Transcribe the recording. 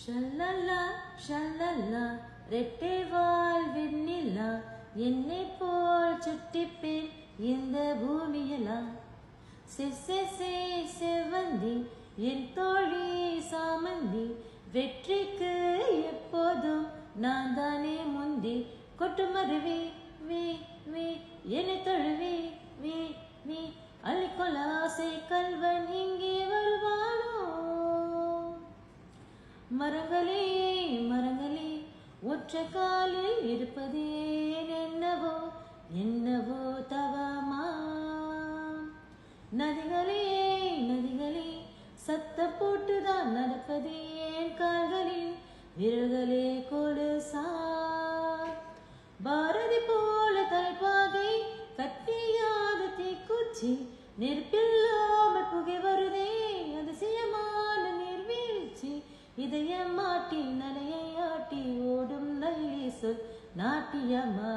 ஷல்லல்லா ஷல்லல்லா ரெட்டை வாழ் வெண்ணிலா என்னை போல் சுட்டிப்பேன் இந்த பூமியெல்லாம். செவ்வந்தி என் தோழி சாமந்தி வெற்றிக்கு எப்போதும் நான் தானே முந்தி. கொட்டுமருவி வி வி என்னை தழுவி வி வி அள்ளிக்கொள்ள ஆசை கல்வன் இங்கே வருவானோ. மரங்களே மரங்களே ஒற்றை காலில் இருப்பதே என்னவோ என்னவோ தவமா. நதிகளே நதிகளே சத்தம் போட்டுதான் நடப்பதே என் கால்களில் விரல்களே கொலுசா. பாரதி போல தலைப்பாகை கட்டியாத தீக்குச்சி நெருப்பில்லாமல் புகை வருதே அதிசயமான நீர்வீழ்ச்சி. இதயம் மாட்டி நனையை ஆட்டி ஓடும் நல்லி சொல் நாட்டியமா.